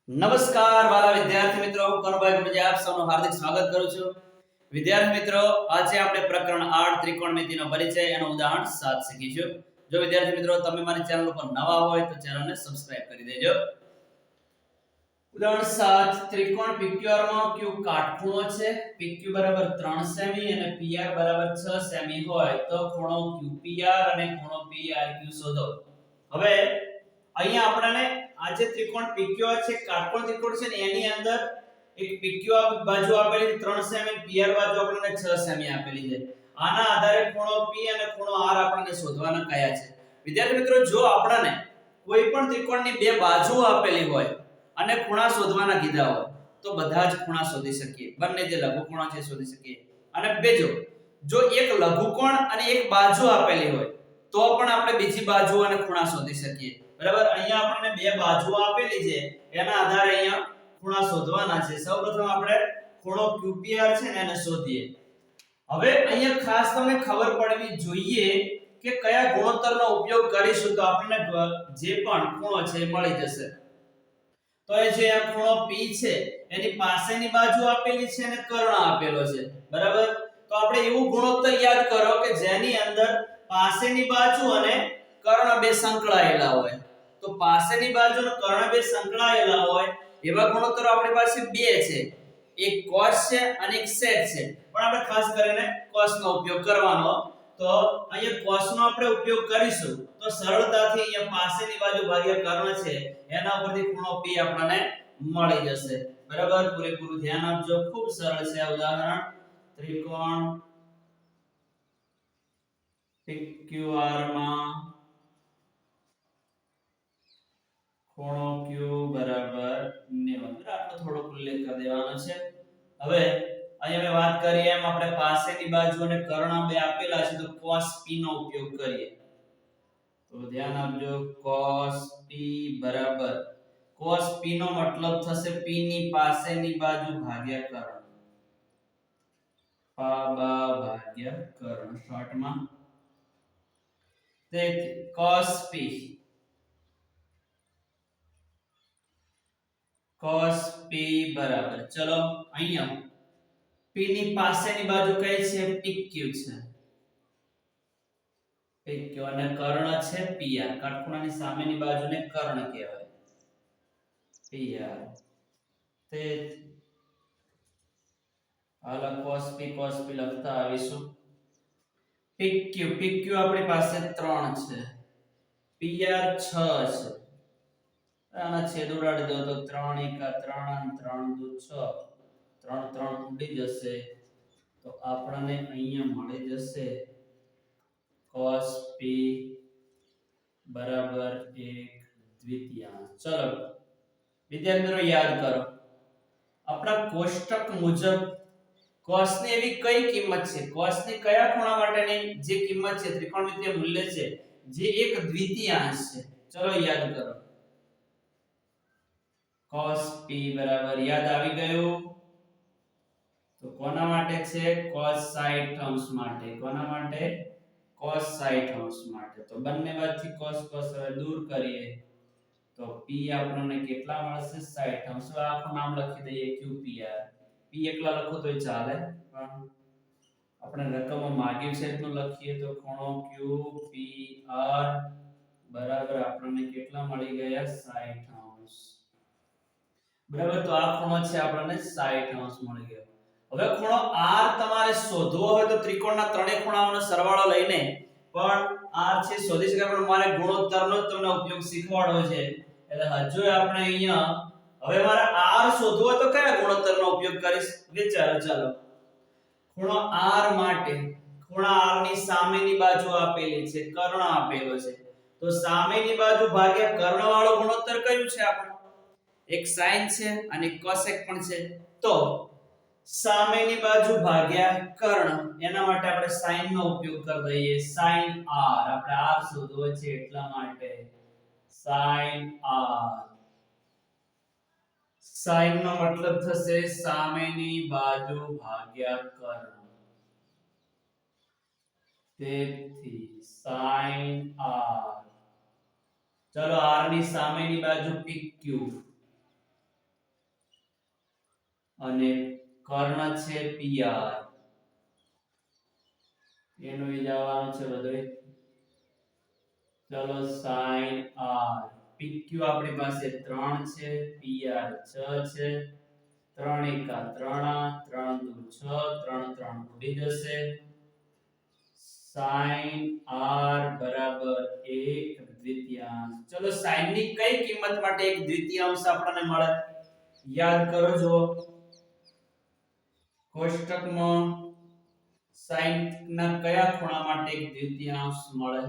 નમસ્કાર વાલા વિદ્યાર્થી મિત્રો, હું કનુભાઈ ગુરજી આપ સૌનું હાર્દિક સ્વાગત કરું છું. વિદ્યાર્થી મિત્રો, આજે આપણે પ્રકરણ 8 ત્રિકોણમિતિનો પરિચય એનું ઉદાહરણ 7 શીખીશું. જો વિદ્યાર્થી મિત્રો તમે મારી ચેનલ ઉપર નવા હોય તો ચેનલને સબસ્ક્રાઇબ કરી દેજો. ઉદાહરણ 7 ત્રિકોણ PQR માં Q કાટખૂણો છે. PQ બરાબર 3 સેમી અને PR બરાબર 6 સેમી હોય તો ખૂણો QPR અને ખૂણો PRQ શોધો. હવે અહીંયા આપણને આ જે ત્રિકોણ PQR છે, કાટકોણ ત્રિકોણ છે ને, એની અંદર એક PQR બાજુ આપેલી 3 સેમી, PR બાજુ આપણને 6 સેમી આપેલી છે. આના આધારે ખૂણો P અને ખૂણો R આપણને શોધવાના કયા છે. વિદ્યાર્થી મિત્રો, જો આપણને કોઈ પણ ત્રિકોણની બે બાજુ આપેલી હોય અને ખૂણા શોધવાના કીધા હોય તો બધા જ ખૂણા શોધી શકીએ. બંને જે લઘુકોણો છે શોધી શકીએ. અને બીજો, જો એક લઘુકોણ અને એક બાજુ આપેલી હોય તો પણ આપણે બીજી બાજુ અને ખૂણા શોધી શકીએ. બરાબર, અહીંયા આપણને બે બાજુઓ આપેલી છે, એના આધારે અહીંયા ખૂણા શોધવાના છે. સૌપ્રથમ આપણે ખૂણો QPR છે ને એને શોધીએ. હવે અહીંયા ખાસ તમને ખબર પડવી જોઈએ કે કયા ગુણોત્તરનો ઉપયોગ કરીશું તો આપણને જે પણ ખૂણો છે એ મળી જશે. તો એ જે આ ખૂણો P છે એની પાસેની બાજુ આપેલી છે અને કર્ણ આપેલો છે. બરાબર, તો આપણે એવું ગુણોત્તર યાદ કરો કે જેની અંદર પાસેની બાજુ અને કર્ણ બે સંકળાયેલા હોય. તો પાસેની બાજુ અને કર્ણ બે સંકળાયેલા હોય એવા ગુણોત્તરો આપણી પાસે બે છે. એક cos છે અને એક sec છે. પણ આપણે ખાસ કરીને cos નો ઉપયોગ કરવાનો. તો અહીંયા cos નો આપણે ઉપયોગ કરીશું તો સરળતાથી અહીંયા પાસેની બાજુ ભાગ્યા કર્ણ છે એના પરથી ખૂણો P આપણને મળી જશે. બરાબર, પૂરેપૂરું ધ્યાન આપજો. ખૂબ સરળ છે આ ઉદાહરણ. ત્રિકોણ PQR માં ખૂણો Q બરાબર 90. આટલો થોડો ઉલ્લેખ કરી દેવાનો છે. હવે અહીંયા મેં વાત કરી એમ આપણે પાસેની બાજુ અને કર્ણ બે આપેલા છે તો cos P નો ઉપયોગ કરીએ. તો ધ્યાન આપજો, cos P બરાબર cos P નો મતલબ થશે P ની પાસેની બાજુ ભાગ્યા કર્ણ. પાબા ભાગ્યા કર્ણ શોર્ટમાં. તેથી cos P બરાબર, ચલો અહીંયા P ની પાસેની બાજુ કઈ છે? PQ છે. PQ અને કર્ણ છે PR. કાટખૂણાની સામેની બાજુને કર્ણ કહેવાય. PR. તે હાલ cos P લખતા આવીશું. PQ આપણી પાસે 3 છે. PR 6 છે. આના છેદ ઉડાડી દો તો 3 1 3 અને 3 2 6. 3 3 ઉડી જશે તો આપણને અહીંયા મળી જશે cos P બરાબર 1/2. ચલો વિદ્યાર્થી મિત્રો, યાદ કરો આપણા કોષ્ટક મુજબ cos ની એવી કઈ કિંમત છે, cos ની કયા ખૂણા માટેની જે કિંમત છે, ત્રિકોણમિતિય મૂલ્ય છે જે 1/2 છે. ચલો યાદ કરો. cos P બરાબર યાદ આવી ગયું. તો કોના માટે છે? cos 60° માટે. કોના માટે? cos 60° માટે. તો બંને બાજુથી cos હવે દૂર કરીએ તો P આપણને કેટલા મળશે? 60°. આખું નામ લખી દઈએ QPR. P એકલા લખો તોય ચાલે, પણ આપણે રકમમાં માંગ્યું છે એટલું લખીએ તો ખૂણો QPR બરાબર આપણને કેટલા મળી ગયા? 60°. બરાબર, તો આ ખૂણો છે આપણને 60° મળી ગયો. હવે ખૂણો R તમારે શોધવો હોય તો ત્રિકોણના ત્રણેય ખૂણાઓનો સરવાળો લઈને પણ R છે શોધી શકાય, પણ મારે ગુણોત્તરનો જ તમને ઉપયોગ શીખવાડવો છે. એટલે હજુ આપણે અહીંયા હવે મારે R શોધવો હોય તો કયા ગુણોત્તરનો ઉપયોગ કરીશ? વિચારો. ચાલો, ખૂણો R માટે ખૂણા R ની સામેની બાજુ આપેલી છે, કર્ણ આપેલો છે. તો સામેની બાજુ ભાગ્યા કર્ણ વાળો ગુણોત્તર કયું છે આપણો? એક sin છે અને cosec પણ છે. તો સામેની બાજુ ભાગ્યા કર્ણ, એના માટે આપણે sin નો ઉપયોગ કરી દઈએ. sin R, આપણે R શોધવો છે એટલા માટે sin R. sin નો મતલબ થશે સામેની બાજુ ભાગ્યા કર્ણ. તેથી sin R. ચલો R ની સામેની બાજુ PQ અને કર્ણ છે PR એનું ઈ જવાનું છે બધું. ચલો sin r PQ આપણી પાસે 3 છે, PR 6 છે, 3 એકા 3 3 દુ 6 3 3 ઉડી જશે. sin r બરાબર 1 દ્વિતીયાંશ. ચલો sin ની કઈ કિંમત માટે 1 દ્વિતીયાંશ આપણને મળે યાદ કરો જો કોષ્ટકમાં sin ના કયા ખૂણા માટે 1 દ્વિતીયાંશ મળે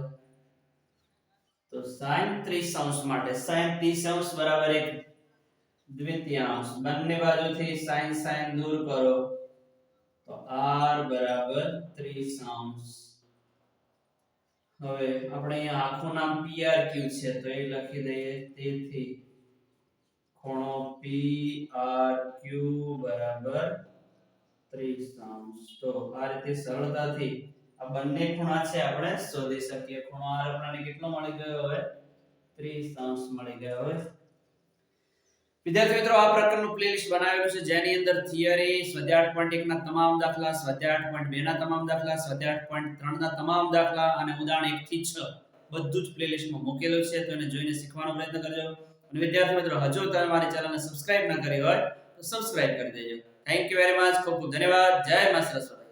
તો sin 30° માટે sin 30° બરાબર 1 દ્વિતીયાંશ. બંને બાજુથી sin sin દૂર કરો તો r બરાબર 30°. હવે આપણે અહીંયા આખું નામ PRQ છે તો એ લખી દઈએ. તેથી ખૂણો PRQ બરાબર 30°. તો આ રીતે સરળતાથી આ બંને ખૂણા છે આપણે શોધી શકીએ. ખૂણો r આપણને કેટલો મળી ગયો હવે 30° મળી ગયો. હવે વિદ્યાર્થી મિત્રો આ પ્રકારનું પ્લેલિસ્ટ બનાવેલું છે જેની અંદર થિયરી સ્વાધ્યાય 8.1 ના તમામ દાખલા, સ્વાધ્યાય 8.2 ના તમામ દાખલા, સ્વાધ્યાય 8.3 ના તમામ દાખલા અને ઉદાહરણ 1 થી 6 બધું જ પ્લેલિસ્ટમાં મૂકેલું છે તો એને જોઈને શીખવાનો પ્રયત્ન કરજો. અને વિદ્યાર્થી મિત્રો હજુ તમે મારી ચેનલને સબસ્ક્રાઇબ ન કરી હોય તો સબસ્ક્રાઇબ કરી દેજો. Thank you very much. ખૂબ ખૂબ ધન્યવાદ. જય મા સરસ્વતી.